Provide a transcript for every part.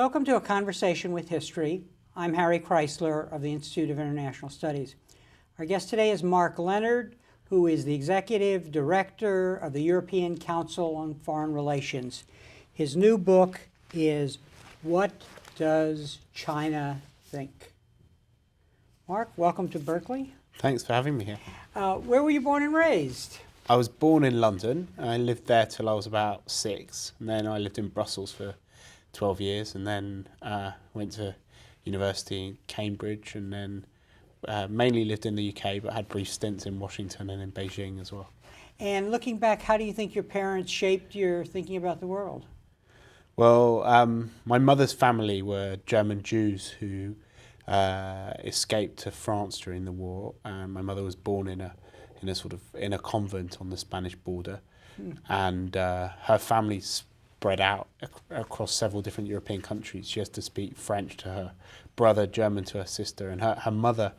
Welcome to A Conversation with History. I'm Harry Kreisler of the Institute of International Studies. Our guest today is Mark Leonard, who is the Executive Director of the European Council on Foreign Relations. His new book is What Does China Think? Mark, welcome to Berkeley. Thanks for having me here. Where were you born and raised? I was born in London. I lived there till I was about 6, and then I lived in Brussels for 12 years, and then went to university in Cambridge, and then mainly lived in the UK, but had brief stints in Washington and in Beijing as well. And looking back, how do you think your parents shaped your thinking about the world? Well, my mother's family were German Jews who escaped to France during the war. My mother was born in a convent on the Spanish border, and her family spread out across several different European countries. She has to speak French to her brother, German to her sister, and her mother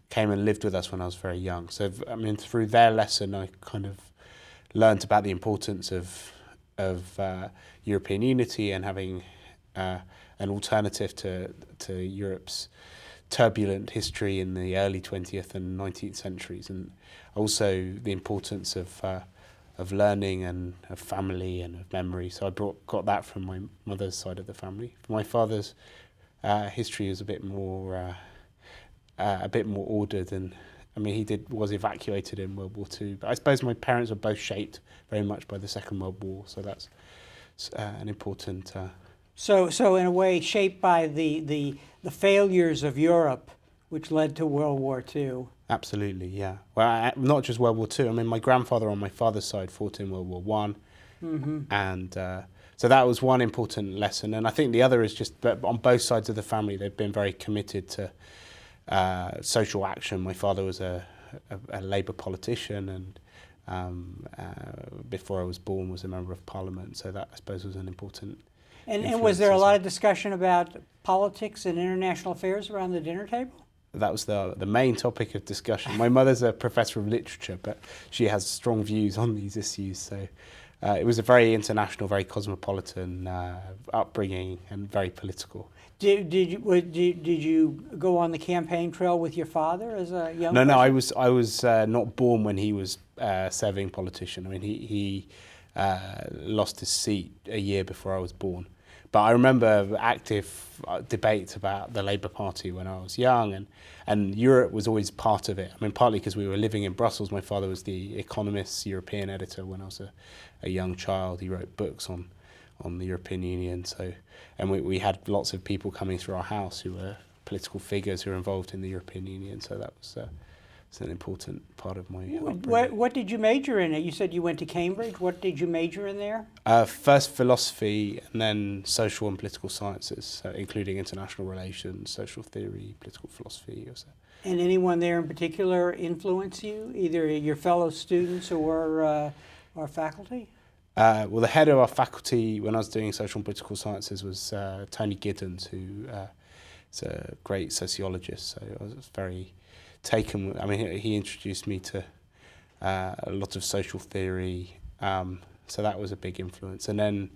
came and lived with us when I was very young. So, I mean, through their lesson, I kind of learnt about the importance of European unity and having an alternative to Europe's turbulent history in the early 20th and 19th centuries, and also the importance of learning and of family and of memory. So I got that from my mother's side of the family. My father's history is a bit more ordered, and I mean he was evacuated in World War II. But I suppose my parents were both shaped very much by the Second World War, so that's an important. So in a way, shaped by the failures of Europe, which led to World War II. Absolutely, yeah. Well, not just World War II. I mean, my grandfather on my father's side fought in World War I, and so that was one important lesson. And I think the other is just that on both sides of the family, they've been very committed to social action. My father was a Labour politician, and before I was born, was a member of Parliament. So that, I suppose, was an important. And was there a lot of discussion about politics and international affairs around the dinner table? That was the main topic of discussion. My mother's a professor of literature, but she has strong views on these issues. So it was a very international, very cosmopolitan upbringing and very political. Did you go on the campaign trail with your father as a young person? No, I was not born when he was serving politician. I mean, he lost his seat a year before I was born. But I remember active debates about the Labour Party when I was young, and Europe was always part of it. I mean, partly because we were living in Brussels. My father was the Economist's European editor when I was a young child. He wrote books on the European Union. So, and we had lots of people coming through our house who were political figures who were involved in the European Union. So that was it's an important part of my upbringing. What did you major in? You said you went to Cambridge. What did you major in there? First philosophy, and then social and political sciences, including international relations, social theory, political philosophy. And anyone there in particular influence you, either your fellow students or faculty? Well, the head of our faculty when I was doing social and political sciences was Tony Giddens, who is a great sociologist. So I was very taken. I mean, he introduced me to a lot of social theory, so that was a big influence. And then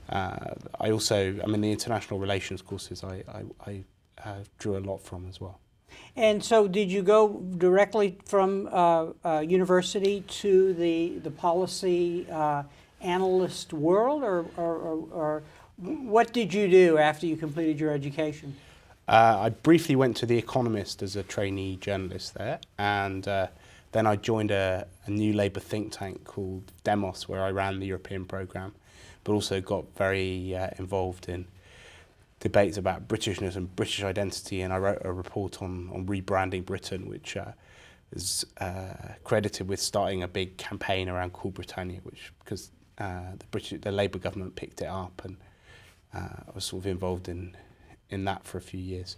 I also, I mean, the international relations courses I drew a lot from as well. And so did you go directly from university to the policy analyst world, or what did you do after you completed your education? I briefly went to The Economist as a trainee journalist there, and then I joined a new Labour think tank called Demos, where I ran the European programme, but also got very involved in debates about Britishness and British identity, and I wrote a report on rebranding Britain, which is credited with starting a big campaign around Cool Britannia, because the Labour government picked it up, and I was sort of involved in that for a few years.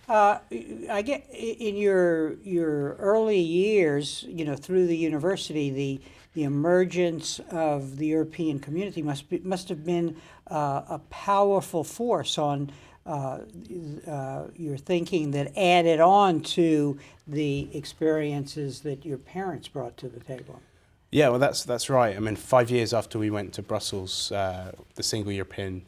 I get in your early years, through the university, the emergence of the European community must have been a powerful force on your thinking that added on to the experiences that your parents brought to the table. Yeah, well, that's right. I mean, 5 years after we went to Brussels, the Single European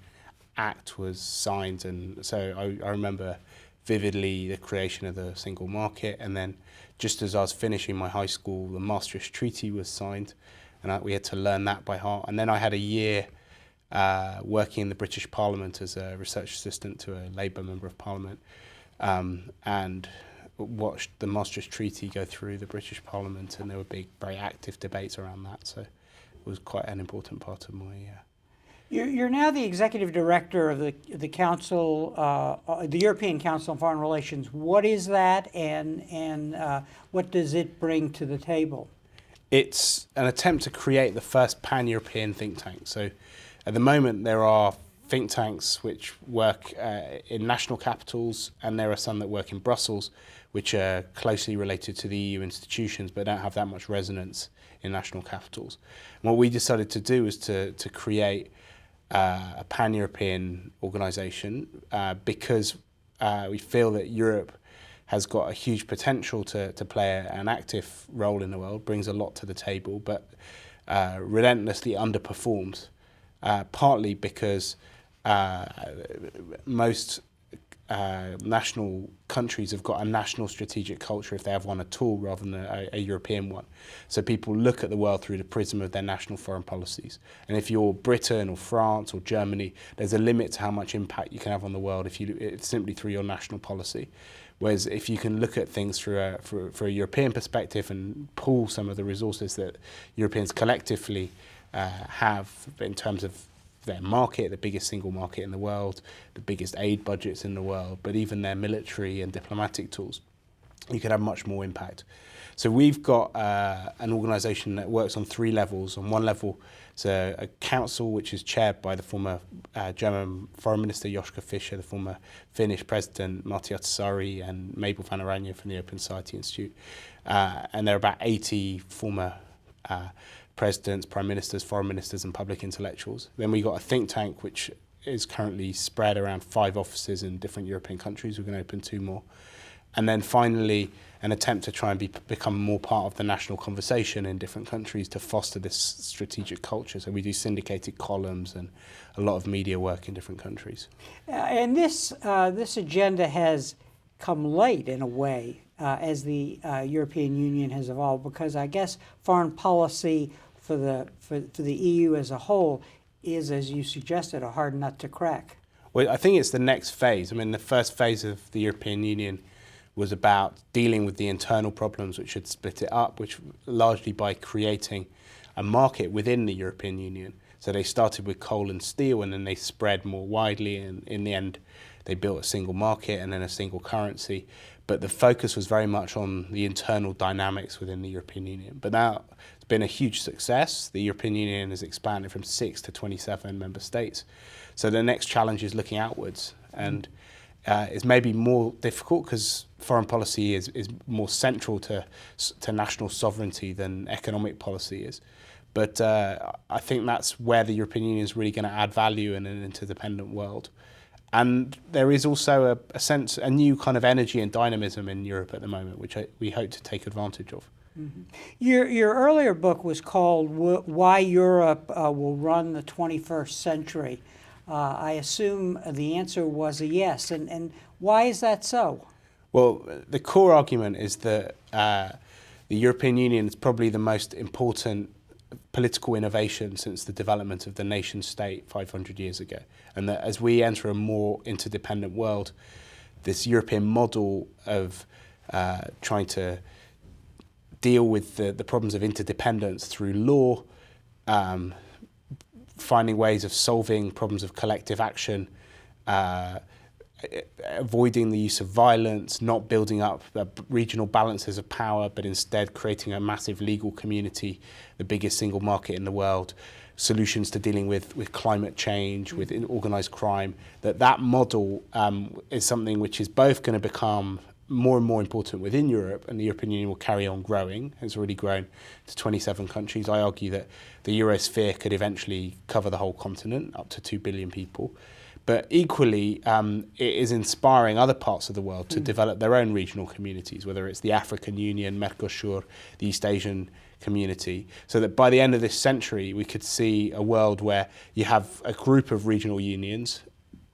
Act was signed, and so I remember vividly the creation of the single market, and then just as I was finishing my high school, the Maastricht Treaty was signed, and we had to learn that by heart. And then I had a year working in the British Parliament as a research assistant to a Labour Member of Parliament, and watched the Maastricht Treaty go through the British Parliament, and there were big, very active debates around that. So it was quite an important part of my. You're now the executive director of the Council, the European Council on Foreign Relations. What is that, and what does it bring to the table? It's an attempt to create the first pan-European think tank. So at the moment there are think tanks which work in national capitals, and there are some that work in Brussels, which are closely related to the EU institutions but don't have that much resonance in national capitals. And what we decided to do was to create a pan-European organisation because we feel that Europe has got a huge potential to play an active role in the world, brings a lot to the table, but relentlessly underperforms, partly because most national countries have got a national strategic culture, if they have one at all, rather than a European one. So people look at the world through the prism of their national foreign policies. And if you're Britain or France or Germany, there's a limit to how much impact you can have on the world if simply through your national policy. Whereas if you can look at things through a European perspective and pool some of the resources that Europeans collectively have in terms of their market, the biggest single market in the world, the biggest aid budgets in the world, but even their military and diplomatic tools, you can have much more impact. So we've got an organisation that works on three levels. On one level, it's a council which is chaired by the former German Foreign Minister Joschka Fischer, the former Finnish President Martti Ahtisaari, and Mabel van Oranje from the Open Society Institute. And there are about 80 former presidents, prime ministers, foreign ministers, and public intellectuals. Then we got a think tank which is currently spread around 5 offices in different European countries. We're going to open 2 more. And then finally, an attempt to try and become more part of the national conversation in different countries to foster this strategic culture. So we do syndicated columns and a lot of media work in different countries. And this agenda has come late in a way as the European Union has evolved, because I guess foreign policy for the EU as a whole is, as you suggested, a hard nut to crack. Well, I think it's the next phase. I mean, the first phase of the European Union was about dealing with the internal problems which had split it up, which largely by creating a market within the European Union. So they started with coal and steel, and then they spread more widely, and in the end they built a single market and then a single currency. But the focus was very much on the internal dynamics within the European Union. But now it's been a huge success. The European Union has expanded from 6 to 27 member states. So the next challenge is looking outwards, and it's maybe more difficult because foreign policy is more central to national sovereignty than economic policy is. But I think that's where the European Union is really going to add value in an interdependent world. And there is also a new kind of energy and dynamism in Europe at the moment, which we hope to take advantage of. Mm-hmm. Your earlier book was called Why Europe Will Run the 21st Century. I assume the answer was a yes. And why is that so? Well, the core argument is that the European Union is probably the most important political innovation since the development of the nation state 500 years ago. And that as we enter a more interdependent world, this European model of trying to deal with the problems of interdependence through law, finding ways of solving problems of collective action, avoiding the use of violence, not building up regional balances of power, but instead creating a massive legal community, the biggest single market in the world, solutions to dealing with climate change, with organised crime, that model is something which is both going to become more and more important within Europe, and the European Union will carry on growing. It's already grown to 27 countries. I argue that the Eurosphere could eventually cover the whole continent, up to 2 billion people. But equally, it is inspiring other parts of the world to develop their own regional communities, whether it's the African Union, Mercosur, the East Asian community, so that by the end of this century, we could see a world where you have a group of regional unions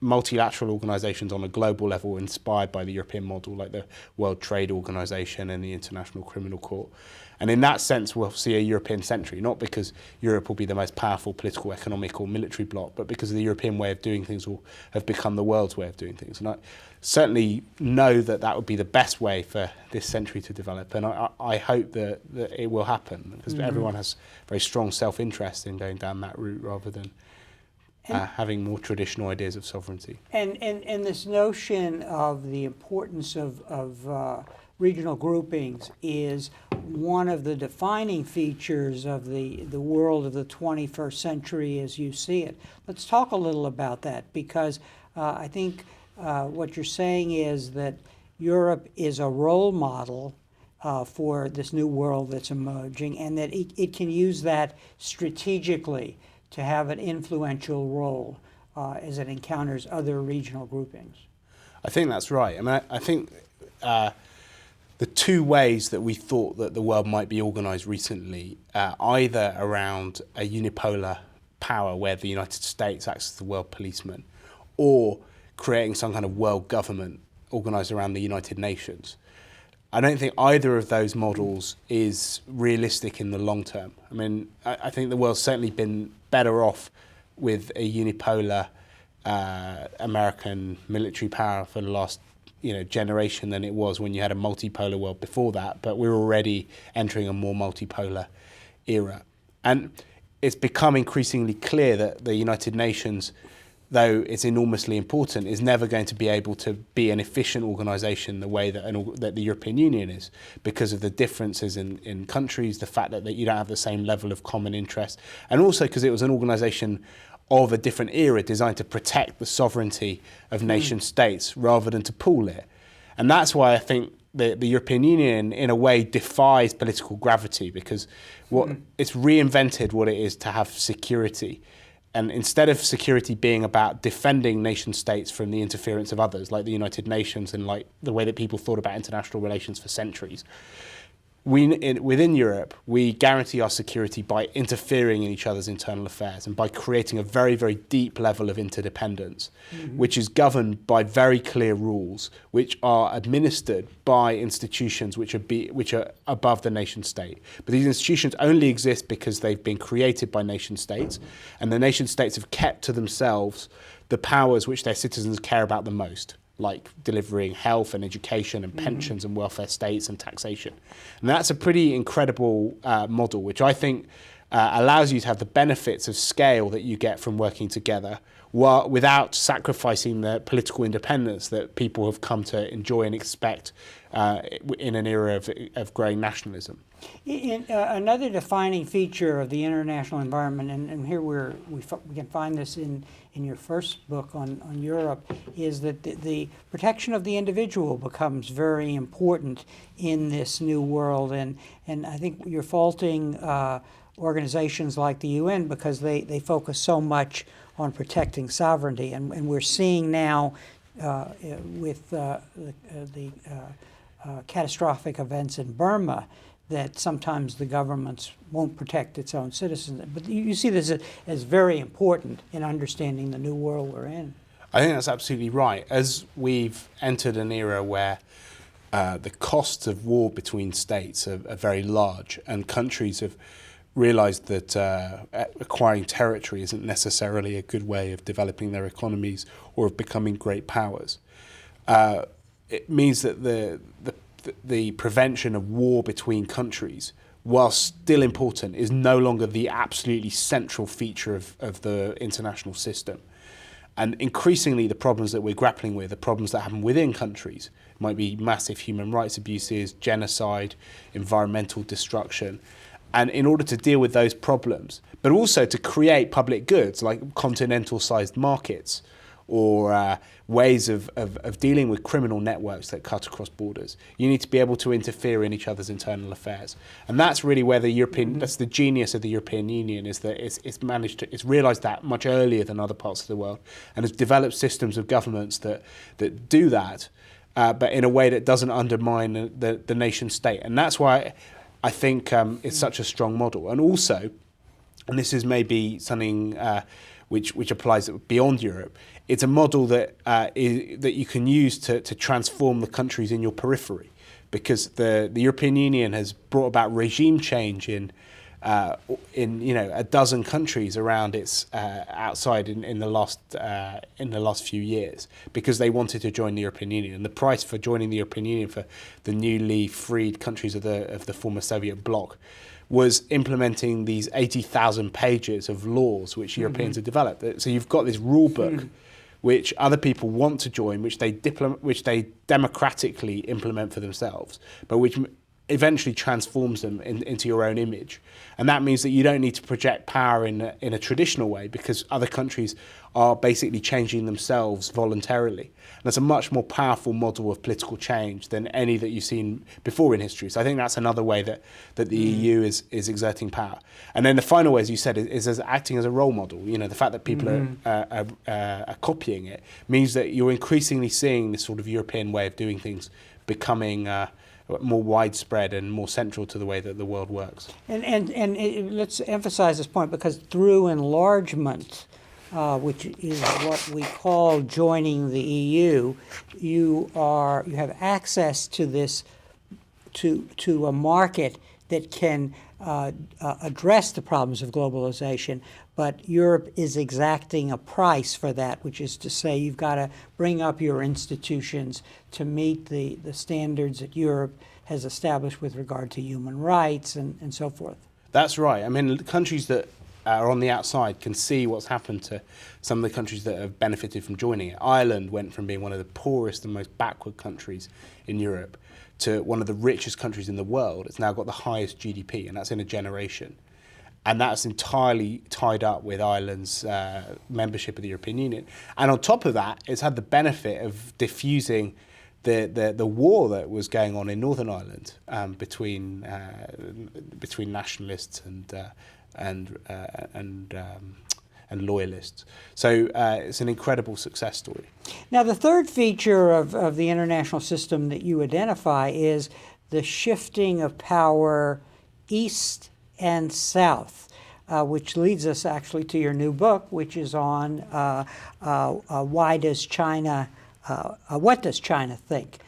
multilateral organisations on a global level inspired by the European model, like the World Trade Organization and the International Criminal Court. And in that sense, we'll see a European century, not because Europe will be the most powerful political, economic or military bloc, but because the European way of doing things will have become the world's way of doing things. And I certainly know that that would be the best way for this century to develop. And I hope that it will happen, because everyone has very strong self-interest in going down that route rather than having more traditional ideas of sovereignty. And this notion of the importance of regional groupings is one of the defining features of the world of the 21st century as you see it. Let's talk a little about that, because I think what you're saying is that Europe is a role model for this new world that's emerging, and that it can use that strategically to have an influential role as it encounters other regional groupings. I think that's right. I mean, I think the two ways that we thought that the world might be organised recently, either around a unipolar power where the United States acts as the world policeman, or creating some kind of world government organised around the United Nations. I don't think either of those models is realistic in the long term. I mean, I think the world's certainly been better off with a unipolar American military power for the last generation than it was when you had a multipolar world before that, but we're already entering a more multipolar era. And it's become increasingly clear that the United Nations, though it's enormously important, is never going to be able to be an efficient organisation the way that the European Union is, because of the differences in countries, the fact that you don't have the same level of common interest, and also because it was an organisation of a different era designed to protect the sovereignty of nation states rather than to pool it. And that's why I think the European Union, in a way, defies political gravity, because it's reinvented what it is to have security. And instead of security being about defending nation states from the interference of others, like the United Nations and like the way that people thought about international relations for centuries, within Europe, we guarantee our security by interfering in each other's internal affairs and by creating a very, very deep level of interdependence, which is governed by very clear rules, which are administered by institutions which are above the nation state. But these institutions only exist because they've been created by nation states, and the nation states have kept to themselves the powers which their citizens care about the most, like delivering health and education and pensions and welfare states and taxation. And that's a pretty incredible model, which I think allows you to have the benefits of scale that you get from working together, without sacrificing the political independence that people have come to enjoy and expect in an era of growing nationalism. Another defining feature of the international environment, and here we can find this in your first book on Europe, is that the protection of the individual becomes very important in this new world. And I think you're faulting organizations like the UN because they focus so much on protecting sovereignty. And we're seeing now with the catastrophic events in Burma that sometimes the governments won't protect its own citizens. But you see this as very important in understanding the new world we're in. I think that's absolutely right. As we've entered an era where the costs of war between states are very large, and countries have realised that acquiring territory isn't necessarily a good way of developing their economies or of becoming great powers, it means that the prevention of war between countries, while still important, is no longer the absolutely central feature of the international system. And increasingly the problems that we're grappling with are problems that happen within countries. It might be massive human rights abuses, genocide, environmental destruction. And in order to deal with those problems, but also to create public goods like continental-sized markets, or ways of dealing with criminal networks that cut across borders, you need to be able to interfere in each other's internal affairs. And that's really where that's the genius of the European Union, is that it's realised that much earlier than other parts of the world, and has developed systems of governments that do that, but in a way that doesn't undermine the nation state. And that's why I think it's such a strong model. And also, and this is maybe something which applies beyond Europe, it's a model that that you can use to transform the countries in your periphery, because the European Union has brought about regime change in a dozen countries around its outside in the last few years, because they wanted to join the European Union. And the price for joining the European Union for the newly freed countries of the former Soviet bloc was implementing these 80,000 pages of laws which Europeans had developed. So you've got this rule book which other people want to join, which they democratically implement for themselves, but which eventually transforms them into your own image. And that means that you don't need to project power in a traditional way, because other countries are basically changing themselves voluntarily. And that's a much more powerful model of political change than any that you've seen before in history. So I think that's another way that the EU is exerting power. And then the final way, as you said, is as acting as a role model. The fact that people are copying it means that you're increasingly seeing this sort of European way of doing things becoming more widespread and more central to the way that the world works. Let's emphasize this point, because through enlargement, which is what we call joining the EU, you have access to this to a market that can address the problems of globalization, but Europe is exacting a price for that, which is to say you've got to bring up your institutions to meet the standards that Europe has established with regard to human rights and so forth. That's right. I mean, countries that are on the outside can see what's happened to some of the countries that have benefited from joining it. Ireland went from being one of the poorest and most backward countries in Europe to one of the richest countries in the world. It's now got the highest GDP, and that's in a generation. And that's entirely tied up with Ireland's membership of the European Union. And on top of that, it's had the benefit of diffusing the war that was going on in Northern Ireland between nationalists and loyalists. So it's an incredible success story. Now, the third feature of the international system that you identify is the shifting of power east and south, which leads us actually to your new book, which is on what does China think?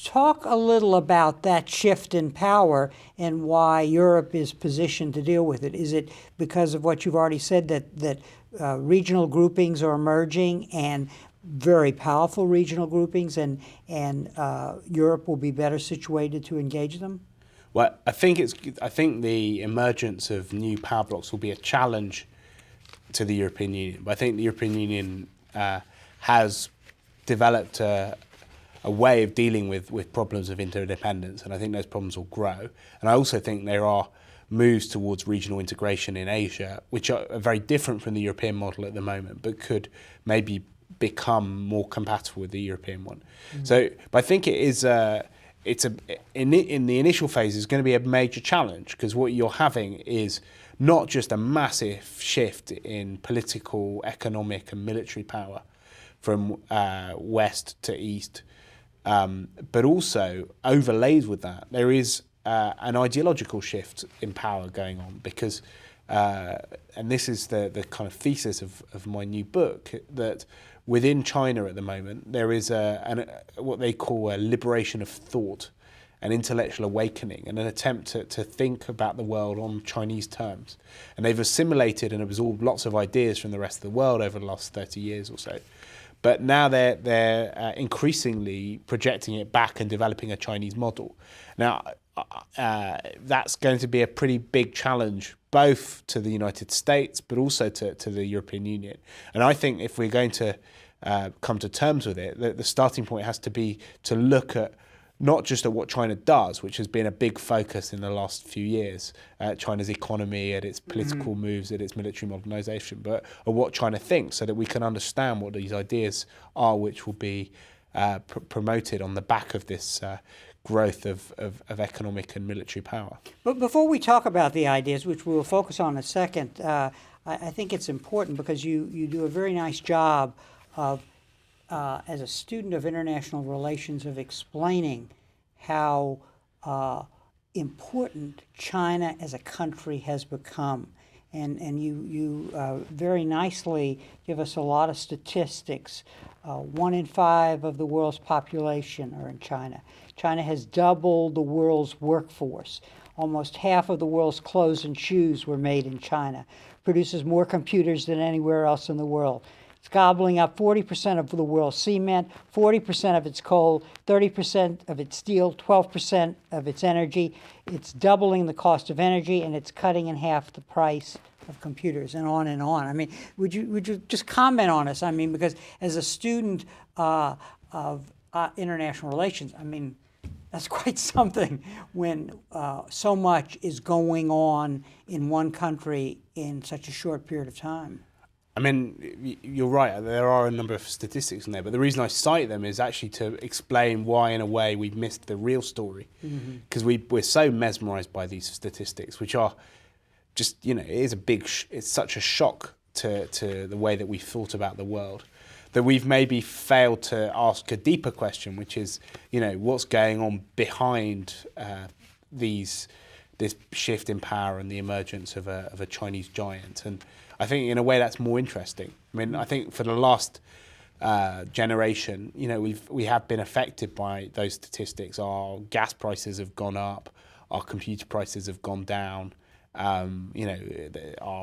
Talk a little about that shift in power and why Europe is positioned to deal with it. Is it because of what you've already said, that regional groupings are emerging, and very powerful regional groupings, and Europe will be better situated to engage them? Well, I think the emergence of new power blocks will be a challenge to the European Union. But I think the European Union has developed a way of dealing with problems of interdependence, and I think those problems will grow. And I also think there are moves towards regional integration in Asia, which are very different from the European model at the moment, but could maybe become more compatible with the European one. So, but I think it is in the initial phase is going to be a major challenge, because what you're having is not just a massive shift in political, economic, and military power from west to east, but also overlaid with that, there is an ideological shift in power going on, because, and this is the kind of thesis of my new book, that within China at the moment, there is what they call a liberation of thought, an intellectual awakening, and an attempt to think about the world on Chinese terms. And they've assimilated and absorbed lots of ideas from the rest of the world over the last 30 years or so. But now they're increasingly projecting it back and developing a Chinese model. Now, that's going to be a pretty big challenge, both to the United States, but also to the European Union. And I think if we're going to come to terms with it, the starting point has to be to look at not just at what China does, which has been a big focus in the last few years, China's economy, at its political moves, at its military modernization, but at what China thinks, so that we can understand what these ideas are, which will be promoted on the back of this growth of economic and military power. But before we talk about the ideas, which we'll focus on in a second, I think it's important because you do a very nice job of, as a student of international relations, of explaining how important China as a country has become. and you very nicely give us a lot of statistics. 1 in 5 of the world's population are in China. China has doubled the world's workforce. Almost half of the world's clothes and shoes were made in China. Produces more computers than anywhere else in the world. It's gobbling up 40% of the world's cement, 40% of its coal, 30% of its steel, 12% of its energy. It's doubling the cost of energy, and it's cutting in half the price of computers, and on and on. I mean, would you just comment on us? I mean, because as a student of international relations, I mean, that's quite something when so much is going on in one country in such a short period of time. I mean, you're right. There are a number of statistics in there, but the reason I cite them is actually to explain why, in a way, we've missed the real story. Because we're so mesmerised by these statistics, which are just, it is it's such a shock to the way that we've thought about the world, that we've maybe failed to ask a deeper question, which is, what's going on behind this shift in power and the emergence of a Chinese giant. And I think in a way that's more interesting. I mean, I think for the last generation, we have been affected by those statistics. Our gas prices have gone up, our computer prices have gone down. Our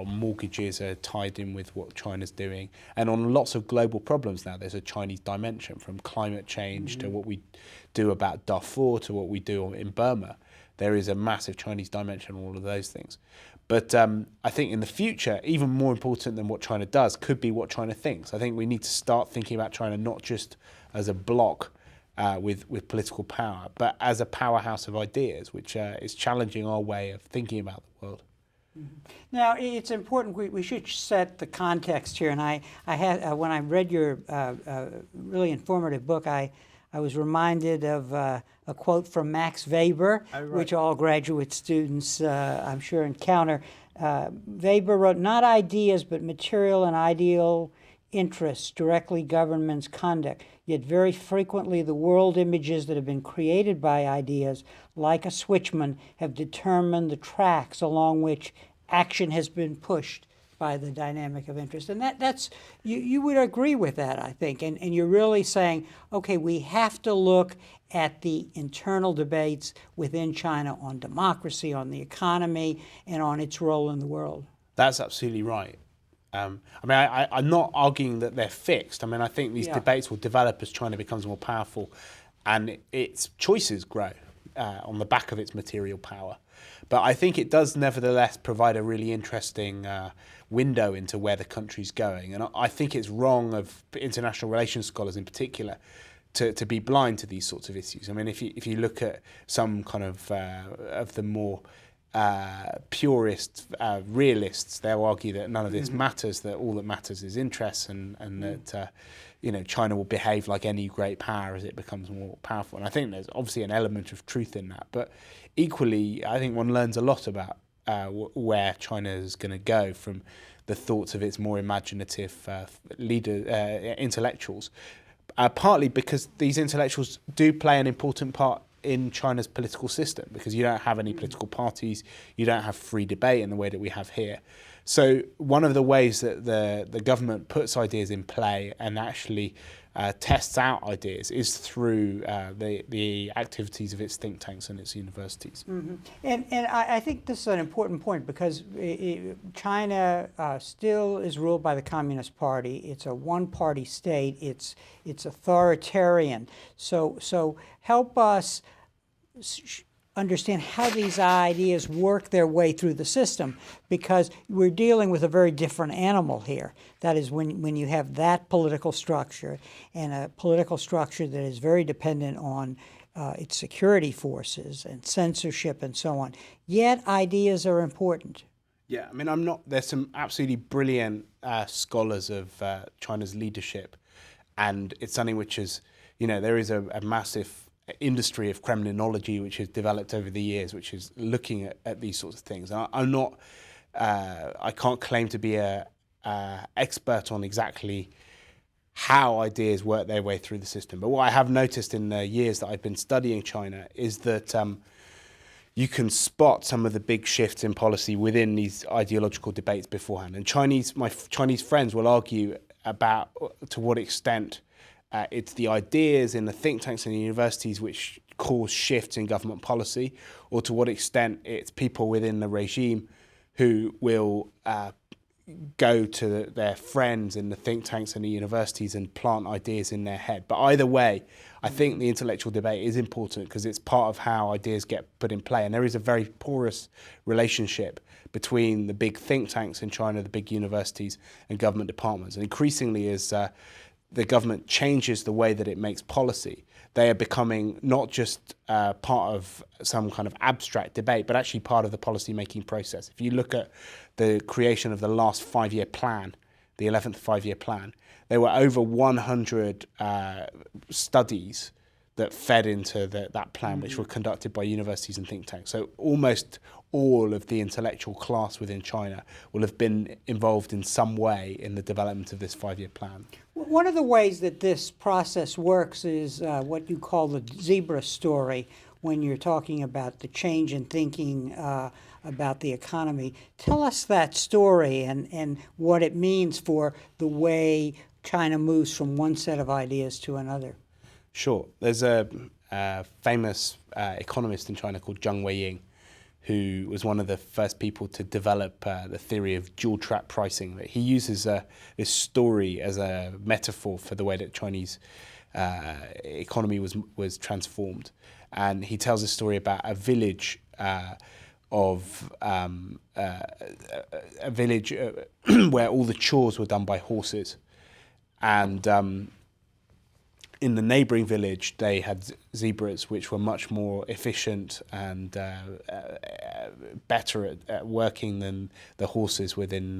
mortgages are tied in with what China's doing, and on lots of global problems now, there's a Chinese dimension, from climate change to what we do about Darfur to what we do in Burma. There is a massive Chinese dimension on all of those things. But I think in the future, even more important than what China does could be what China thinks. I think we need to start thinking about China not just as a bloc with political power, but as a powerhouse of ideas, which is challenging our way of thinking about the world. Now, it's important, we should set the context here. And I had when I read your really informative book, I was reminded of a quote from Max Weber, which all graduate students, I'm sure, encounter. Weber wrote, "Not ideas, but material and ideal interests directly govern men's conduct. Yet very frequently the world images that have been created by ideas, like a switchman, have determined the tracks along which action has been pushed by the dynamic of interest." And that's you would agree with that, I think. And you're really saying, okay, we have to look at the internal debates within China on democracy, on the economy, and on its role in the world. That's absolutely right. I'm not arguing that they're fixed. I mean, I think these debates will develop as China becomes more powerful and its choices grow on the back of its material power. But I think it does nevertheless provide a really interesting window into where the country's going. And I think it's wrong of international relations scholars in particular to be blind to these sorts of issues. I mean, if you look at some kind of the more purist realists, they'll argue that none of this matters, that all that matters is interests, and that China will behave like any great power as it becomes more powerful. And I think there's obviously an element of truth in that. But equally, I think one learns a lot about where China is going to go from the thoughts of its more imaginative intellectuals, partly because these intellectuals do play an important part in China's political system, because you don't have any political parties, you don't have free debate in the way that we have here. So one of the ways that the government puts ideas in play and actually tests out ideas is through the activities of its think tanks and its universities. And I think this is an important point, because China still is ruled by the Communist Party. It's a one-party state. It's authoritarian. So help us understand how these ideas work their way through the system, because we're dealing with a very different animal here. That is, when you have that political structure, and a political structure that is very dependent on its security forces and censorship and so on. Yet ideas are important. Yeah, I mean, there's some absolutely brilliant scholars of China's leadership, and it's something which is, there is a massive industry of Kremlinology which has developed over the years, which is looking at these sorts of things. And I can't claim to be a expert on exactly how ideas work their way through the system. But what I have noticed in the years that I've been studying China is that, you can spot some of the big shifts in policy within these ideological debates beforehand. And my Chinese friends will argue about to what extent it's the ideas in the think tanks and the universities which cause shifts in government policy, or to what extent it's people within the regime who will go to their friends in the think tanks and the universities and plant ideas in their head. But either way, I think the intellectual debate is important because it's part of how ideas get put in play. And there is a very porous relationship between the big think tanks in China, the big universities and government departments. And increasingly, as the government changes the way that it makes policy, they are becoming not just part of some kind of abstract debate, but actually part of the policy-making process. If you look at the creation of the last 5-year plan, the 11th 5-year plan, there were over 100 studies that fed into that plan, which were conducted by universities and think tanks. So almost all of the intellectual class within China will have been involved in some way in the development of this 5-year plan. One of the ways that this process works is what you call the zebra story when you're talking about the change in thinking about the economy. Tell us that story and what it means for the way China moves from one set of ideas to another. Sure. There's a famous economist in China called Zheng Weiying, who was one of the first people to develop the theory of dual track pricing. He uses this story as a metaphor for the way that Chinese economy was transformed. And he tells a story about a village where all the chores were done by horses. And in the neighbouring village, they had zebras, which were much more efficient and better at working than the horses within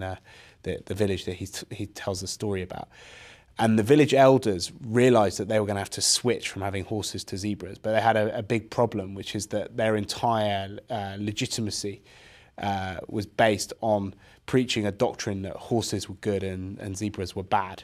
the village that he tells the story about. And the village elders realised that they were going to have to switch from having horses to zebras, but they had a big problem, which is that their entire legitimacy was based on preaching a doctrine that horses were good and zebras were bad.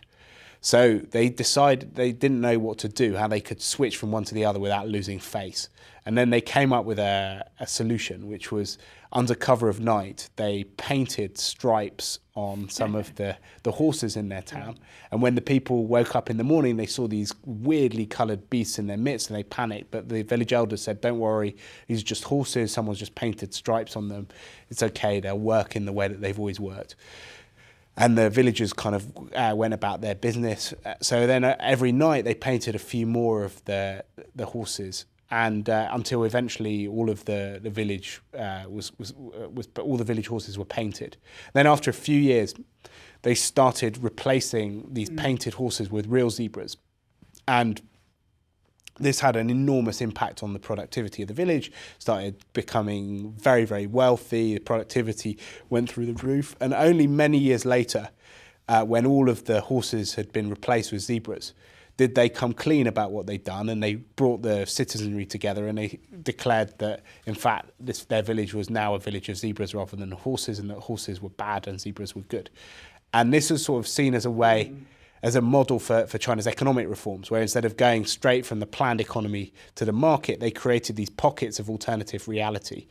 So they decided they didn't know what to do, how they could switch from one to the other without losing face. And then they came up with a solution, which was under cover of night, they painted stripes on some of the horses in their town. And when the people woke up in the morning, they saw these weirdly coloured beasts in their midst and they panicked. But the village elders said, don't worry, these are just horses. Someone's just painted stripes on them. It's okay. They'll work in the way that they've always worked. And the villagers kind of went about their business. So then every night they painted a few more of the horses, and until eventually all of the village all the village horses were painted. Then after a few years, they started replacing these painted horses with real zebras, and this had an enormous impact on the productivity of the village, started becoming very, very wealthy. The productivity went through the roof. And only many years later, when all of the horses had been replaced with zebras, did they come clean about what they'd done. And they brought the citizenry together and they declared that, in fact, their village was now a village of zebras rather than horses, and that horses were bad and zebras were good. And this was sort of seen as a way, as a model for China's economic reforms, where instead of going straight from the planned economy to the market, they created these pockets of alternative reality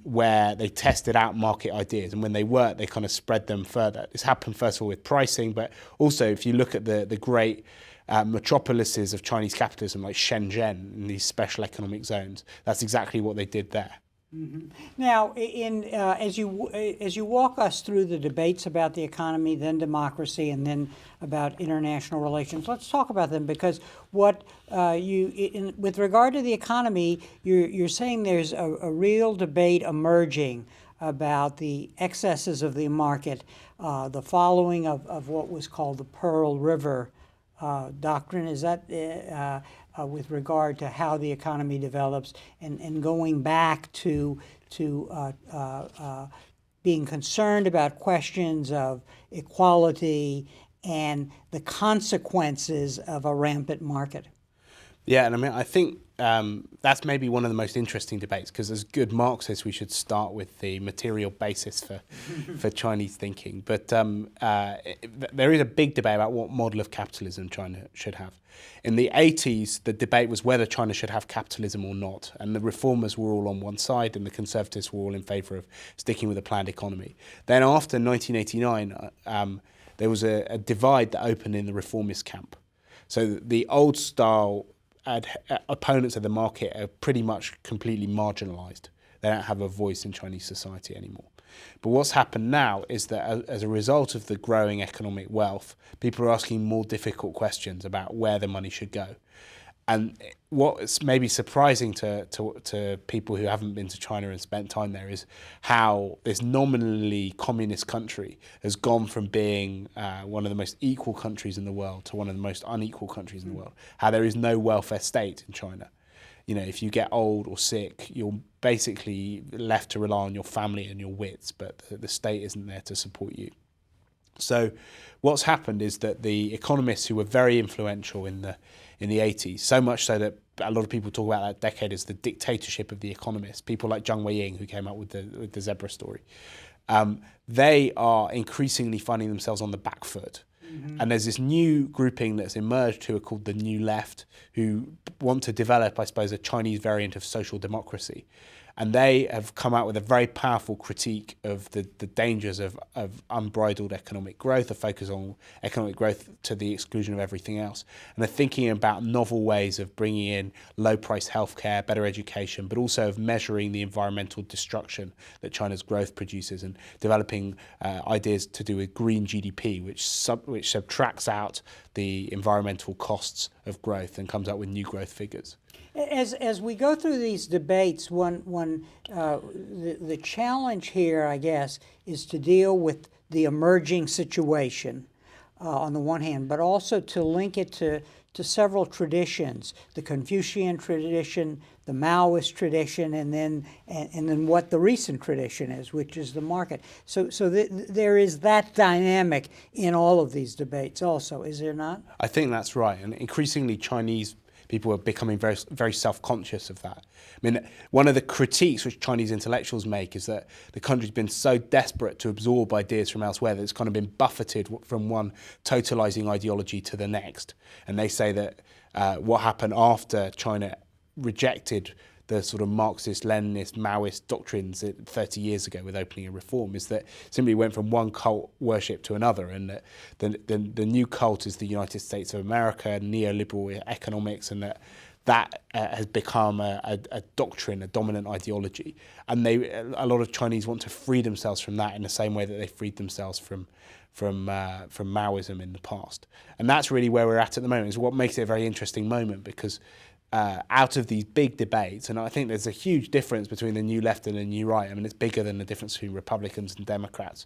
where they tested out market ideas. And when they worked, they kind of spread them further. This happened, first of all, with pricing, but also if you look at the great metropolises of Chinese capitalism, like Shenzhen, in these special economic zones, that's exactly what they did there. Mm-hmm. Now, as you walk us through the debates about the economy, then democracy, and then about international relations, let's talk about them, because what with regard to the economy, you're saying there's a real debate emerging about the excesses of the market, the following of what was called the Pearl River doctrine. Is that with regard to how the economy develops, and going back to being concerned about questions of equality and the consequences of a rampant market? Yeah, and I mean, I think that's maybe one of the most interesting debates, because as good Marxists, we should start with the material basis for Chinese thinking. But there is a big debate about what model of capitalism China should have. In the 80s, the debate was whether China should have capitalism or not, and the reformers were all on one side, and the conservatives were all in favour of sticking with a planned economy. Then after 1989, there was a divide that opened in the reformist camp. So the old style opponents of the market are pretty much completely marginalised. They don't have a voice in Chinese society anymore. But what's happened now is that as a result of the growing economic wealth, people are asking more difficult questions about where the money should go. And what's maybe surprising to people who haven't been to China and spent time there is how this nominally communist country has gone from being one of the most equal countries in the world to one of the most unequal countries in the world. How there is no welfare state in China. You know, if you get old or sick, you're basically left to rely on your family and your wits, but the state isn't there to support you. So what's happened is that the economists who were very influential in the 80s, so much so that a lot of people talk about that decade as the dictatorship of the economists, people like Zhang Weiying, who came up with the zebra story, they are increasingly finding themselves on the back foot. Mm-hmm. And there's this new grouping that's emerged who are called the New Left, who want to develop, I suppose, a Chinese variant of social democracy. And they have come out with a very powerful critique of the dangers of unbridled economic growth, a focus on economic growth to the exclusion of everything else. And they're thinking about novel ways of bringing in low-priced healthcare, better education, but also of measuring the environmental destruction that China's growth produces, and developing ideas to do with green GDP, which subtracts out the environmental costs of growth and comes up with new growth figures. As we go through these debates, the challenge here, I guess, is to deal with the emerging situation on the one hand, but also to link it to several traditions: the Confucian tradition, the Maoist tradition, and then what the recent tradition is, which is the market. So there is that dynamic in all of these debates, also, is there not? I think that's right, and increasingly Chinese people are becoming very, very self-conscious of that. I mean, one of the critiques which Chinese intellectuals make is that the country's been so desperate to absorb ideas from elsewhere that it's kind of been buffeted from one totalizing ideology to the next. And they say that what happened after China rejected the sort of Marxist, Leninist, Maoist doctrines 30 years ago with opening and reform is that simply went from one cult worship to another, and that the new cult is the United States of America, neoliberal economics, and that has become a doctrine, a dominant ideology. And a lot of Chinese want to free themselves from that in the same way that they freed themselves from Maoism in the past. And that's really where we're at the moment. Is what makes it a very interesting moment, because out of these big debates, and I think there's a huge difference between the New Left and the New Right. I mean, it's bigger than the difference between Republicans and Democrats.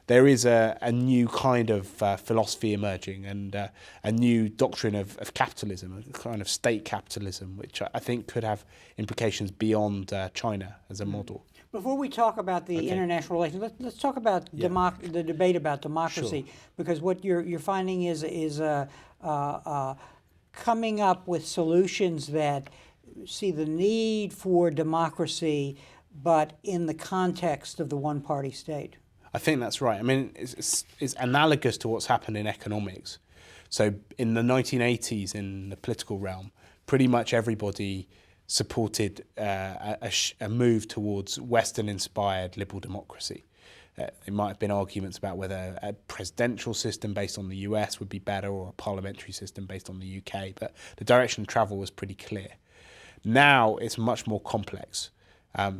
There is a new kind of philosophy emerging, and a new doctrine of capitalism, a kind of state capitalism, which I think could have implications beyond China as a model. Before we talk about the international relations, let's talk about the debate about democracy, Sure. Because what you're finding is coming up with solutions that see the need for democracy, but in the context of the one-party state. I think that's right. I mean, it's analogous to what's happened in economics. So in the 1980s, in the political realm, pretty much everybody supported a move towards Western-inspired liberal democracy. There might have been arguments about whether a presidential system based on the US would be better, or a parliamentary system based on the UK, but the direction of travel was pretty clear. Now it's much more complex.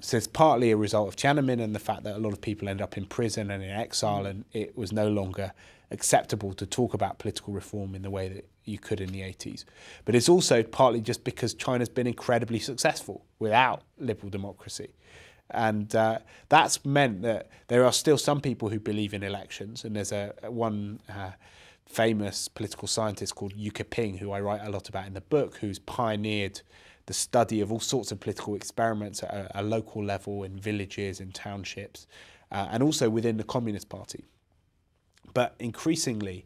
So it's partly a result of Tiananmen and the fact that a lot of people ended up in prison and in exile, and it was no longer acceptable to talk about political reform in the way that you could in the 80s. But it's also partly just because China's been incredibly successful without liberal democracy. And that's meant that there are still some people who believe in elections. And there's one famous political scientist called Yu Keping, who I write a lot about in the book, who's pioneered the study of all sorts of political experiments at a local level, in villages, in townships, and also within the Communist Party. But increasingly,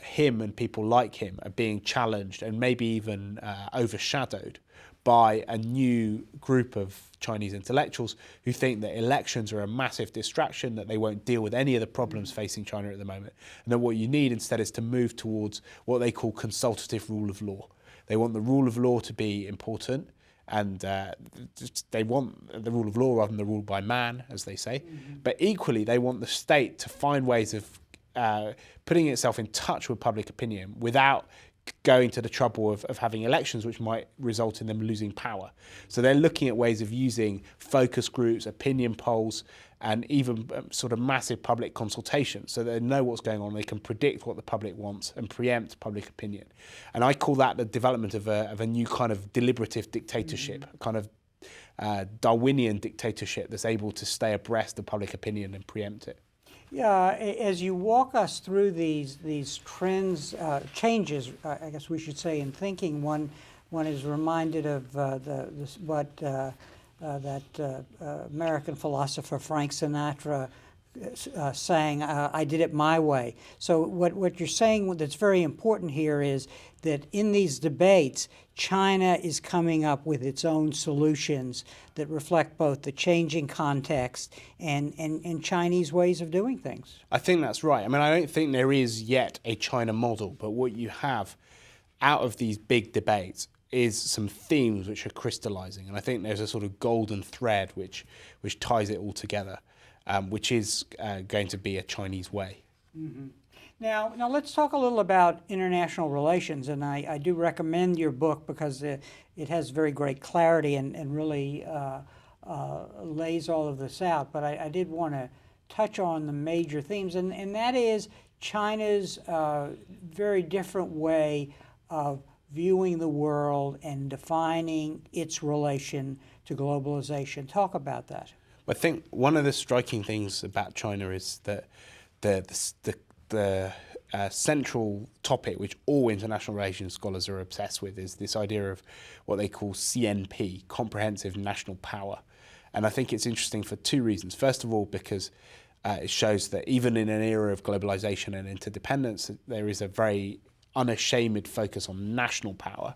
him and people like him are being challenged and maybe even overshadowed by a new group of Chinese intellectuals who think that elections are a massive distraction, that they won't deal with any of the problems facing China at the moment, and that what you need instead is to move towards what they call consultative rule of law. They want the rule of law to be important, and they want the rule of law rather than the rule by man, as they say. But equally, they want the state to find ways of putting itself in touch with public opinion without going to the trouble of having elections which might result in them losing power. So they're looking at ways of using focus groups, opinion polls, and even sort of massive public consultation so they know what's going on, they can predict what the public wants and preempt public opinion. And I call that the development of a new kind of deliberative dictatorship, a kind of Darwinian dictatorship that's able to stay abreast of public opinion and preempt it. Yeah, as you walk us through these trends, changes, I guess we should say, in thinking, one is reminded of that American philosopher Frank Sinatra saying, "I did it my way." So what you're saying that's very important here is that in these debates, China is coming up with its own solutions that reflect both the changing context and Chinese ways of doing things. I think that's right. I mean, I don't think there is yet a China model, but what you have out of these big debates is some themes which are crystallizing. And I think there's a sort of golden thread which ties it all together, which is going to be a Chinese way. Mm-hmm. Now let's talk a little about international relations, and I do recommend your book because it has very great clarity and really lays all of this out. But I did want to touch on the major themes, and that is China's very different way of viewing the world and defining its relation to globalization. Talk about that. I think one of the striking things about China is that the central topic which all international relations scholars are obsessed with is this idea of what they call CNP, comprehensive national power. And I think it's interesting for two reasons. First of all, because it shows that even in an era of globalization and interdependence, there is a very unashamed focus on national power.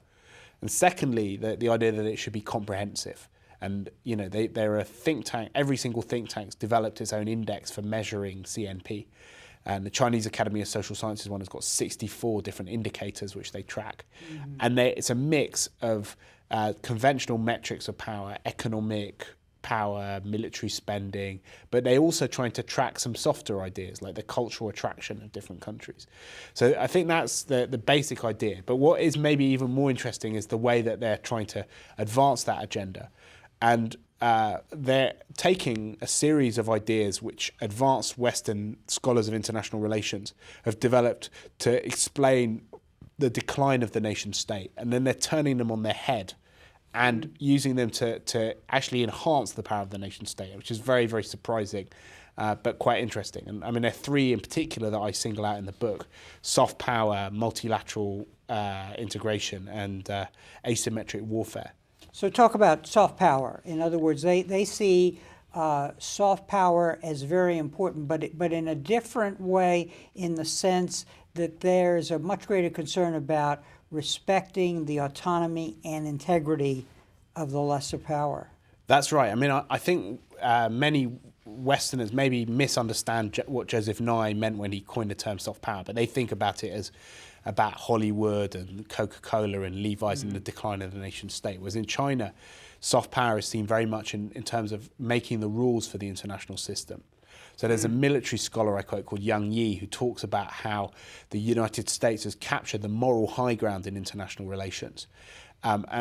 And secondly, the idea that it should be comprehensive. And they're a think tank. Every single think tank's developed its own index for measuring CNP. And the Chinese Academy of Social Sciences one has got 64 different indicators which they track. Mm-hmm. And it's a mix of conventional metrics of power, economic power, military spending, but they're also trying to track some softer ideas like the cultural attraction of different countries. So I think that's the basic idea. But what is maybe even more interesting is the way that they're trying to advance that agenda. And they're taking a series of ideas which advanced Western scholars of international relations have developed to explain the decline of the nation state, and then they're turning them on their head and using them to actually enhance the power of the nation state, which is very, very surprising, but quite interesting. And I mean, there are three in particular that I single out in the book: soft power, multilateral integration, and asymmetric warfare. So talk about soft power. In other words, they see soft power as very important, but in a different way, in the sense that there's a much greater concern about respecting the autonomy and integrity of the lesser power. That's right. I mean, I think many Westerners maybe misunderstand what Joseph Nye meant when he coined the term soft power, but they think about it as about Hollywood and Coca-Cola and Levi's and the decline of the nation state. Whereas in China, soft power is seen very much in terms of making the rules for the international system. So there's a military scholar I quote called Yang Yi who talks about how the United States has captured the moral high ground in international relations,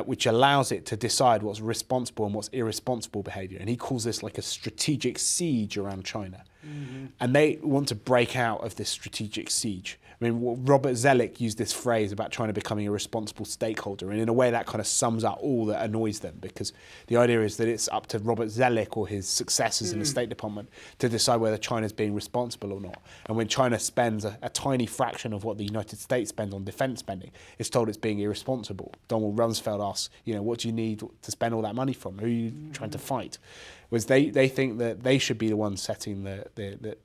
which allows it to decide what's responsible and what's irresponsible behavior. And he calls this like a strategic siege around China. Mm-hmm. And they want to break out of this strategic siege. I mean, Robert Zoellick used this phrase about China becoming a responsible stakeholder, and in a way that kind of sums up all that annoys them, because the idea is that it's up to Robert Zoellick or his successors in the State Department to decide whether China's being responsible or not. And when China spends a tiny fraction of what the United States spends on defense spending, it's told it's being irresponsible. Donald Rumsfeld asks, what do you need to spend all that money from? Who are you trying to fight? Was they think that they should be the ones setting the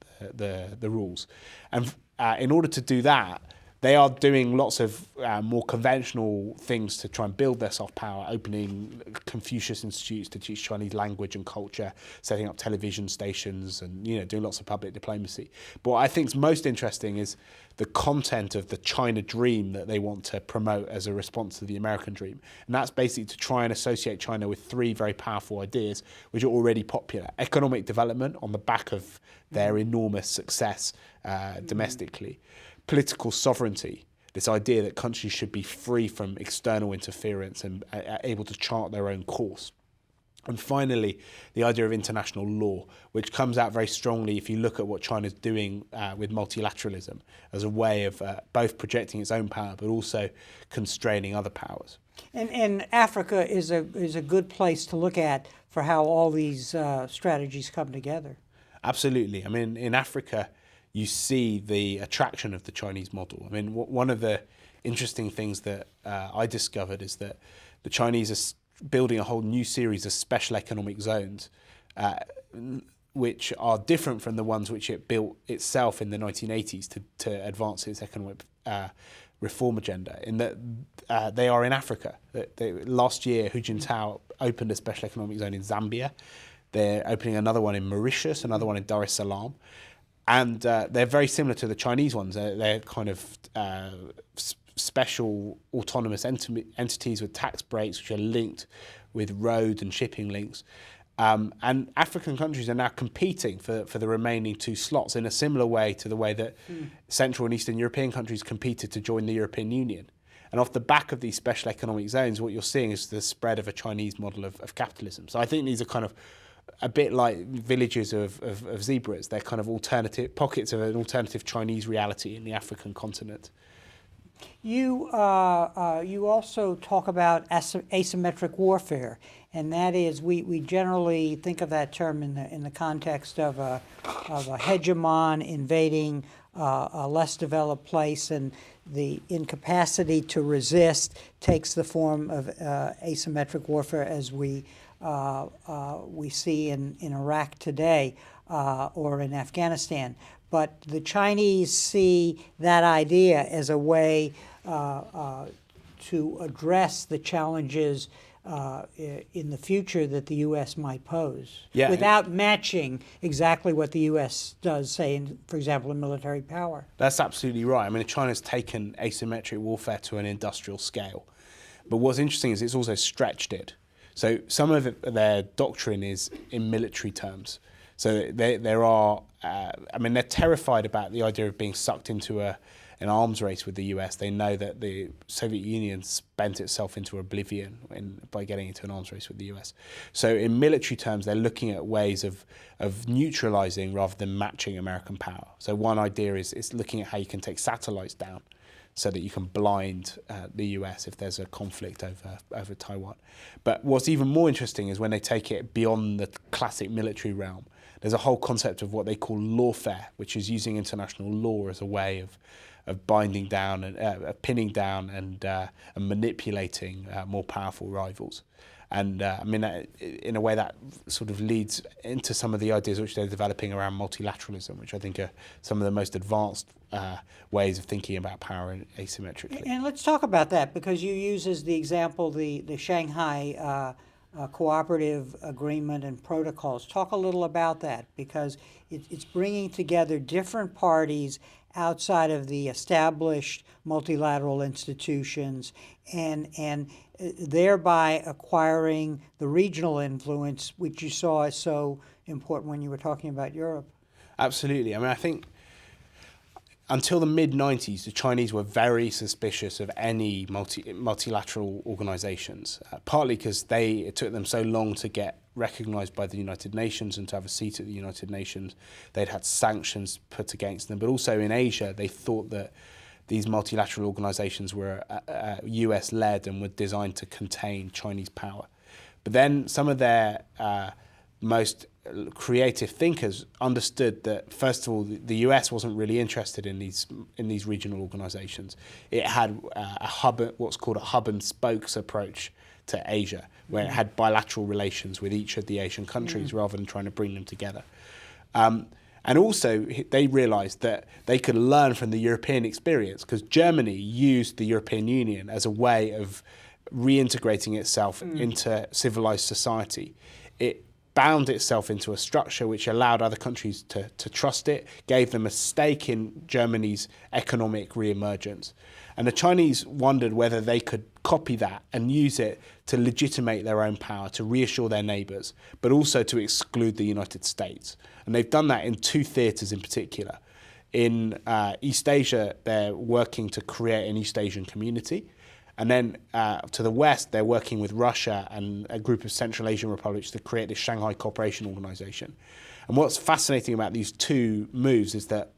rules, and in order to do that, they are doing lots of more conventional things to try and build their soft power, opening Confucius institutes to teach Chinese language and culture, setting up television stations, and doing lots of public diplomacy. But what I think is most interesting is the content of the China dream that they want to promote as a response to the American dream. And that's basically to try and associate China with three very powerful ideas which are already popular. Economic development on the back of their enormous success domestically. Political sovereignty, this idea that countries should be free from external interference and able to chart their own course. And finally, the idea of international law, which comes out very strongly if you look at what China's doing with multilateralism as a way of both projecting its own power but also constraining other powers. And Africa is a good place to look at for how all these strategies come together. Absolutely. I mean, in Africa, you see the attraction of the Chinese model. I mean, one of the interesting things that I discovered is that the Chinese are building a whole new series of special economic zones, which are different from the ones which it built itself in the 1980s to advance its economic reform agenda, in that they are in Africa. Last year, Hu Jintao opened a special economic zone in Zambia. They're opening another one in Mauritius, another one in Dar es Salaam. And they're very similar to the Chinese ones. They're kind of special autonomous entities with tax breaks which are linked with road and shipping links. And African countries are now competing for the remaining two slots in a similar way to the way that Central and Eastern European countries competed to join the European Union. And off the back of these special economic zones, what you're seeing is the spread of a Chinese model of capitalism. So I think these are kind of a bit like villages of zebras. They're kind of alternative pockets of an alternative Chinese reality in the African continent. You also talk about asymmetric warfare, and that is we generally think of that term in the context of a hegemon invading a less developed place, and the incapacity to resist takes the form of asymmetric warfare, as we see in Iraq today or in Afghanistan. But the Chinese see that idea as a way to address the challenges in the future that the U.S. might pose, without matching exactly what the U.S. does, say, for example, in military power. That's absolutely right. I mean, China's taken asymmetric warfare to an industrial scale. But what's interesting is it's also stretched it. So some of their doctrine is in military terms. So they're terrified about the idea of being sucked into an arms race with the US. They know that the Soviet Union spent itself into oblivion by getting into an arms race with the US. So in military terms, they're looking at ways of neutralizing rather than matching American power. So one idea is looking at how you can take satellites down so that you can blind the US if there's a conflict over Taiwan. But what's even more interesting is when they take it beyond the classic military realm. There's a whole concept of what they call lawfare, which is using international law as a way of binding down and pinning down and manipulating more powerful rivals. And in a way that sort of leads into some of the ideas which they're developing around multilateralism, which I think are some of the most advanced ways of thinking about power asymmetrically. And let's talk about that, because you use as the example the Shanghai cooperative agreement and protocols. Talk a little about that, because it's bringing together different parties outside of the established multilateral institutions and thereby acquiring the regional influence, which you saw as so important when you were talking about Europe. Absolutely. I mean, I think until the mid-90s, the Chinese were very suspicious of any multilateral organizations, partly because it took them so long to get recognized by the United Nations and to have a seat at the United Nations. They'd had sanctions put against them, but also in Asia, they thought that these multilateral organizations were US-led and were designed to contain Chinese power. But then some of their most creative thinkers understood that, first of all, the US wasn't really interested in these regional organizations. It had a hub, what's called a hub and spokes approach to Asia, where it had bilateral relations with each of the Asian countries rather than trying to bring them together. And also, they realized that they could learn from the European experience, because Germany used the European Union as a way of reintegrating itself into civilized society. It bound itself into a structure which allowed other countries to trust it, gave them a stake in Germany's economic re-emergence. And the Chinese wondered whether they could copy that and use it to legitimate their own power, to reassure their neighbours, but also to exclude the United States. And they've done that in two theatres in particular. In East Asia, they're working to create an East Asian community. And then to the west, they're working with Russia and a group of Central Asian republics to create the Shanghai Cooperation Organization. And what's fascinating about these two moves is that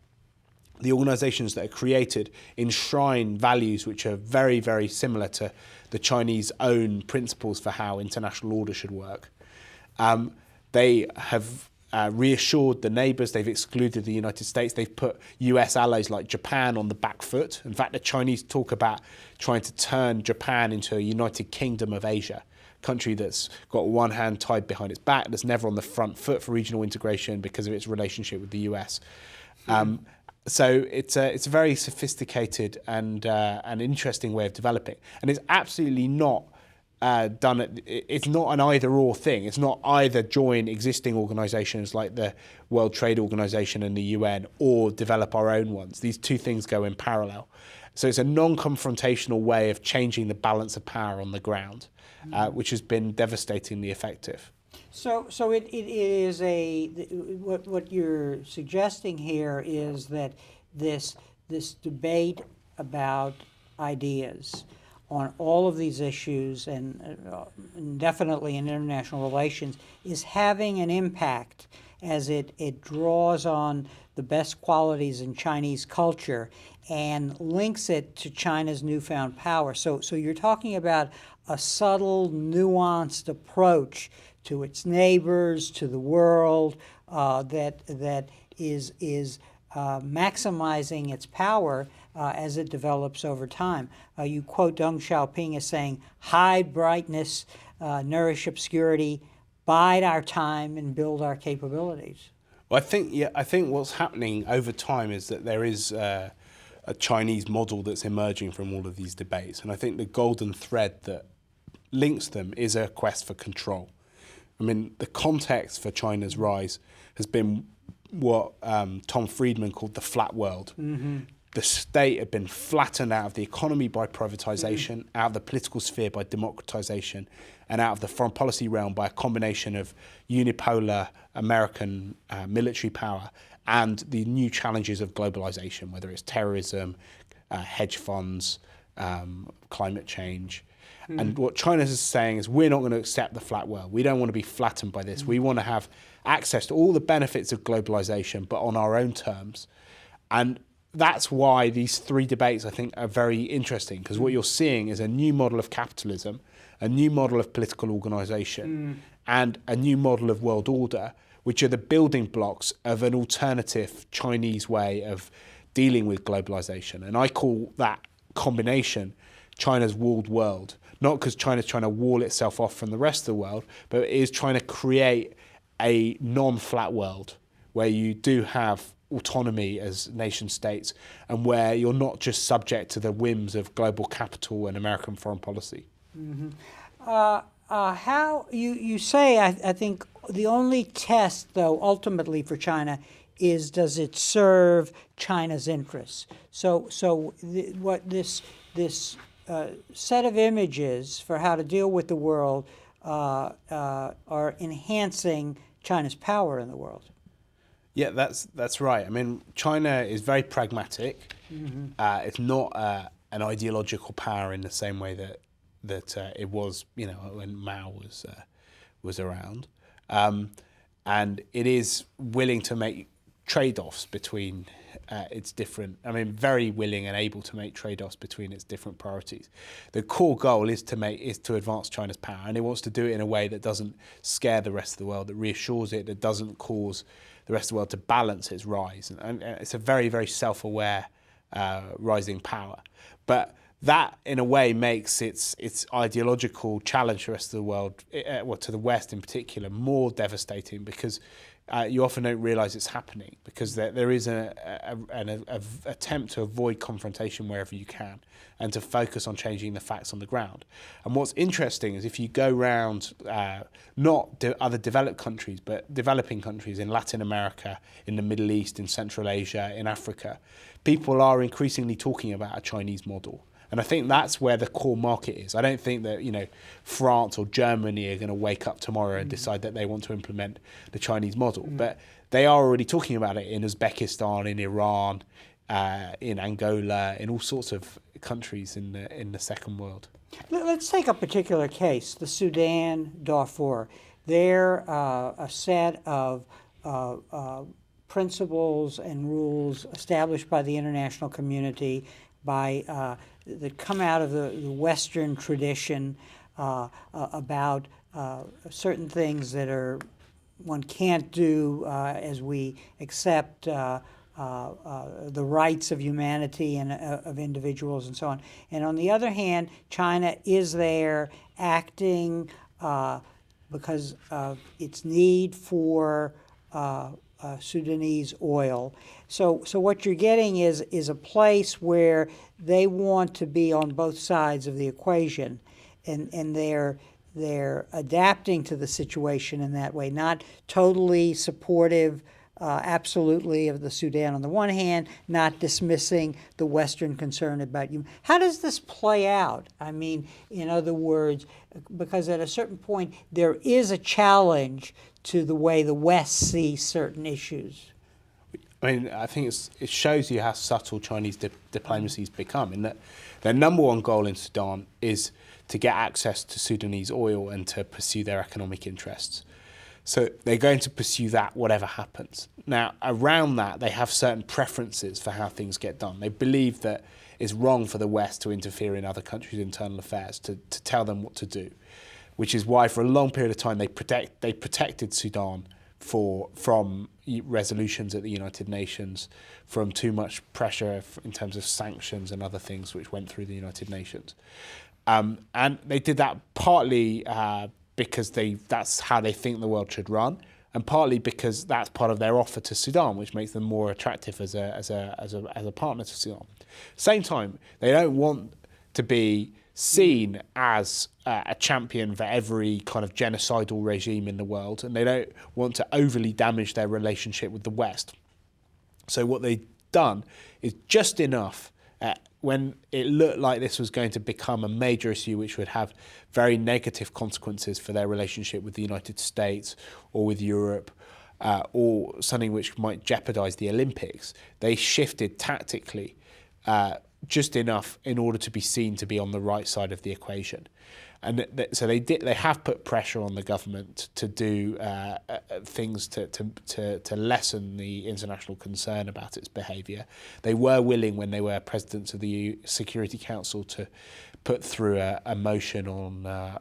the organizations that are created enshrine values which are very, very similar to the Chinese own principles for how international order should work. They have reassured the neighbours, they've excluded the United States, they've put US allies like Japan on the back foot. In fact, the Chinese talk about trying to turn Japan into a United Kingdom of Asia, a country that's got one hand tied behind its back, that's never on the front foot for regional integration because of its relationship with the US. So it's a very sophisticated and an interesting way of developing. And it's absolutely not it's not an either-or thing. It's not either join existing organisations like the World Trade Organization and the UN or develop our own ones. These two things go in parallel. So it's a non-confrontational way of changing the balance of power on the ground, which has been devastatingly effective. So it is what you're suggesting here is that this debate about ideas on all of these issues and definitely in international relations is having an impact as it draws on the best qualities in Chinese culture and links it to China's newfound power. So you're talking about a subtle, nuanced approach to its neighbors, to the world, that is maximizing its power as it develops over time. You quote Deng Xiaoping as saying, "Hide brightness, nourish obscurity, bide our time, and build our capabilities." Well, I think what's happening over time is that there is a Chinese model that's emerging from all of these debates, and I think the golden thread that links them is a quest for control. I mean, the context for China's rise has been what Tom Friedman called the flat world. Mm-hmm. The state had been flattened out of the economy by privatization, out of the political sphere by democratization, and out of the foreign policy realm by a combination of unipolar American military power and the new challenges of globalization, whether it's terrorism, hedge funds, climate change. And what China is saying is, we're not going to accept the flat world. We don't want to be flattened by this. We want to have access to all the benefits of globalization, but on our own terms. And that's why these three debates, I think, are very interesting, because what you're seeing is a new model of capitalism, a new model of political organization, and a new model of world order, which are the building blocks of an alternative Chinese way of dealing with globalization. And I call that combination China's walled world. Not because China's trying to wall itself off from the rest of the world, but it is trying to create a non-flat world where you do have autonomy as nation states and where you're not just subject to the whims of global capital and American foreign policy. Mm-hmm. How you say, I think the only test, though, ultimately for China is, does it serve China's interests? So what this set of images for how to deal with the world are enhancing China's power in the world. Yeah, that's right. I mean, China is very pragmatic. Mm-hmm. It's not an ideological power in the same way that it was, when Mao was around, and it is willing to make trade-offs between its different, very willing and able to make trade-offs between its different priorities. The core goal is to advance China's power, and it wants to do it in a way that doesn't scare the rest of the world, that reassures it, that doesn't cause the rest of the world to balance its rise. And it's a very, very self-aware rising power. But that, in a way, makes its ideological challenge to the rest of the world, to the West in particular, more devastating, because you often don't realise it's happening, because there is an attempt to avoid confrontation wherever you can and to focus on changing the facts on the ground. And what's interesting is if you go around not other developed countries, but developing countries in Latin America, in the Middle East, in Central Asia, in Africa, people are increasingly talking about a Chinese model. And I think that's where the core market is. I don't think that, France or Germany are going to wake up tomorrow and decide that they want to implement the Chinese model. But they are already talking about it in Uzbekistan, in Iran, in Angola, in all sorts of countries in the second world. Let's take a particular case, the Sudan, Darfur. They're a set of principles and rules established by the international community that come out of the Western tradition about certain things that one can't do as we accept the rights of humanity and of individuals and so on. And on the other hand, China is there acting because of its need for Sudanese oil. So what you're getting is a place where they want to be on both sides of the equation, and they're adapting to the situation in that way, not totally supportive absolutely of the Sudan on the one hand, not dismissing the Western concern about you. How does this play out? In other words, because at a certain point there is a challenge to the way the West sees certain issues. I think it shows you how subtle Chinese diplomacy's become, in that their number one goal in Sudan is to get access to Sudanese oil and to pursue their economic interests. So they're going to pursue that whatever happens. Now, around that, they have certain preferences for how things get done. They believe that it's wrong for the West to interfere in other countries' internal affairs, to tell them what to do, which is why for a long period of time they protected Sudan from resolutions at the United Nations, from too much pressure in terms of sanctions and other things which went through the United Nations. And they did that partly because that's how they think the world should run, and partly because that's part of their offer to Sudan, which makes them more attractive as a partner to Sudan. Same time, they don't want to be seen as a champion for every kind of genocidal regime in the world, and they don't want to overly damage their relationship with the West. So what they've done is just enough when it looked like this was going to become a major issue which would have very negative consequences for their relationship with the United States or with Europe, or something which might jeopardize the Olympics, they shifted tactically just enough in order to be seen to be on the right side of the equation. And so they have put pressure on the government to do things to lessen the international concern about its behaviour. They were willing, when they were presidents of the Security Council, to put through a motion on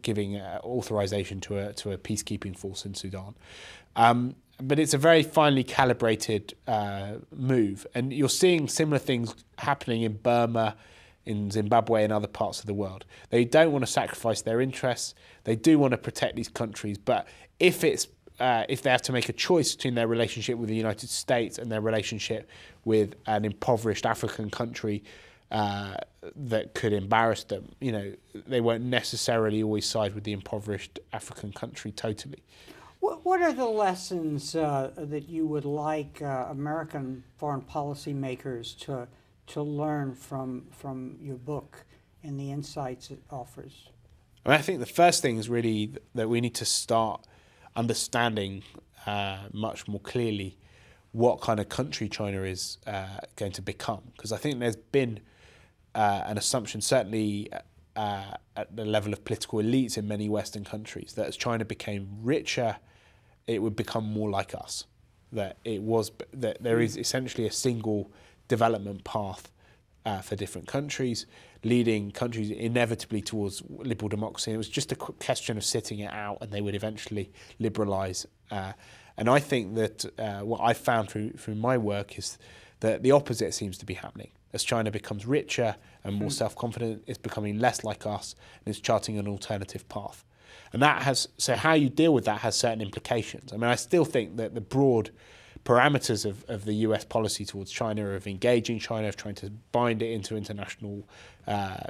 giving authorization to a peacekeeping force in Sudan. But it's a very finely calibrated move. And you're seeing similar things happening in Burma, in Zimbabwe and other parts of the world. They don't want to sacrifice their interests. They do want to protect these countries. But if they have to make a choice between their relationship with the United States and their relationship with an impoverished African country that could embarrass them, they won't necessarily always side with the impoverished African country totally. What are the lessons that you would like American foreign policy makers to learn from your book and the insights it offers? I think the first thing is really that we need to start understanding much more clearly what kind of country China is going to become. Because I think there's been an assumption, certainly at the level of political elites in many Western countries, that as China became richer, it would become more like us. that there is essentially a single development path for different countries, leading countries inevitably towards liberal democracy. It was just a question of sitting it out, and they would eventually liberalise. And I think that what I've found through my work is that the opposite seems to be happening. As China becomes richer and more self-confident, it's becoming less like us, and it's charting an alternative path. And so how you deal with that has certain implications. I mean, I still think that the broad parameters of the US policy towards China, of engaging China, of trying to bind it into international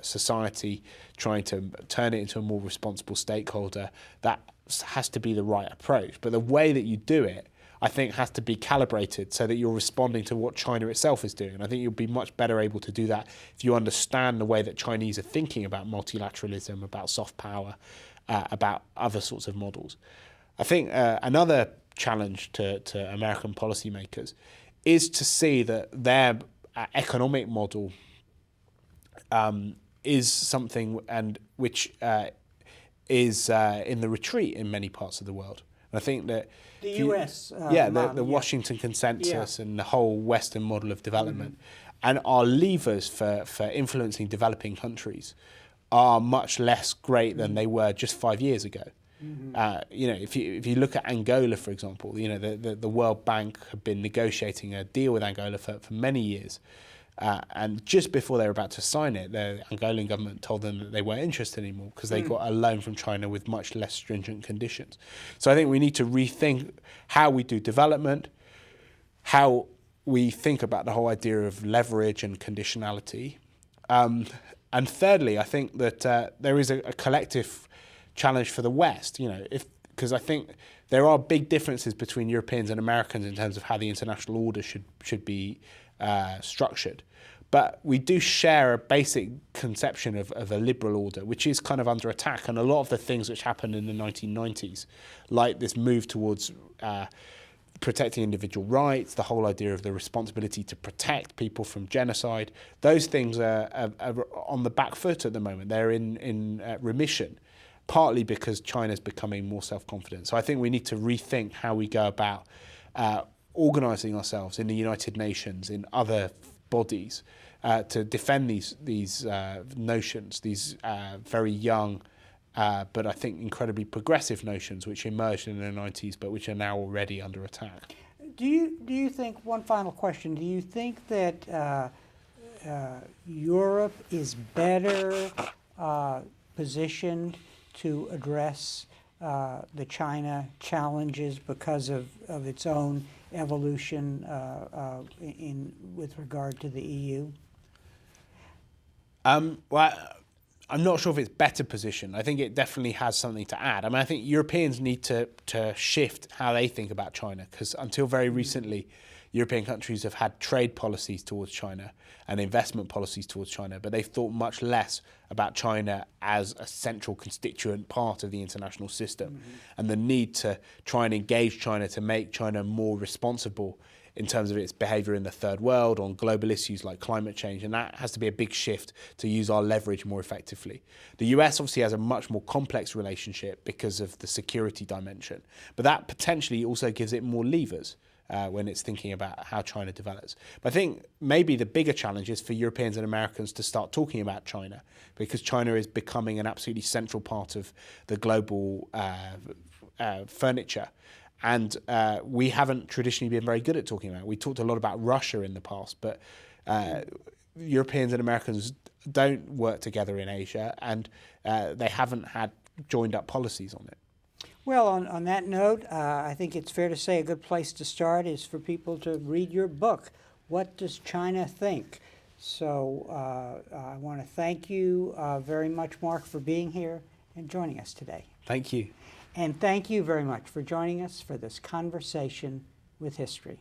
society, trying to turn it into a more responsible stakeholder, that has to be the right approach. But the way that you do it, I think, has to be calibrated so that you're responding to what China itself is doing. And I think you'll be much better able to do that if you understand the way that Chinese are thinking about multilateralism, about soft power, about other sorts of models. I think another challenge to American policymakers is to see that their economic model is something which is in the retreat in many parts of the world. And I think that the U.S. The Washington Consensus and the whole Western model of development, and our levers for influencing developing countries are much less great than they were just 5 years ago. If you look at Angola, for example, the World Bank have been negotiating a deal with Angola for many years. And just before they were about to sign it, the Angolan government told them that they weren't interested anymore because they got a loan from China with much less stringent conditions. So I think we need to rethink how we do development, how we think about the whole idea of leverage and conditionality. And thirdly, I think that there is a collective challenge for the West, because I think there are big differences between Europeans and Americans in terms of how the international order should be structured. But we do share a basic conception of a liberal order, which is kind of under attack. And a lot of the things which happened in the 1990s, like this move towards protecting individual rights, the whole idea of the responsibility to protect people from genocide, those things are on the back foot at the moment. They're in remission, partly because China's becoming more self-confident. So I think we need to rethink how we go about organising ourselves in the United Nations, in other bodies, to defend these notions, these very young, but I think incredibly progressive notions which emerged in the 90s, but which are now already under attack. Do you think, one final question, do you think that Europe is better positioned to address the China challenges because of its own evolution with regard to the EU? Well, I'm not sure if it's better positioned. I think it definitely has something to add. I mean, I think Europeans need to shift how they think about China, because until very recently, European countries have had trade policies towards China and investment policies towards China, but they've thought much less about China as a central constituent part of the international system, and the need to try and engage China to make China more responsible in terms of its behaviour in the third world on global issues like climate change, and that has to be a big shift to use our leverage more effectively. The US obviously has a much more complex relationship because of the security dimension, but that potentially also gives it more levers when it's thinking about how China develops. But I think maybe the bigger challenge is for Europeans and Americans to start talking about China, because China is becoming an absolutely central part of the global furniture. And we haven't traditionally been very good at talking about it. We talked a lot about Russia in the past, but Europeans and Americans don't work together in Asia, and they haven't had joined up policies on it. Well, on that note, I think it's fair to say a good place to start is for people to read your book, What Does China Think? So I want to thank you very much, Mark, for being here and joining us today. Thank you. And thank you very much for joining us for this conversation with history.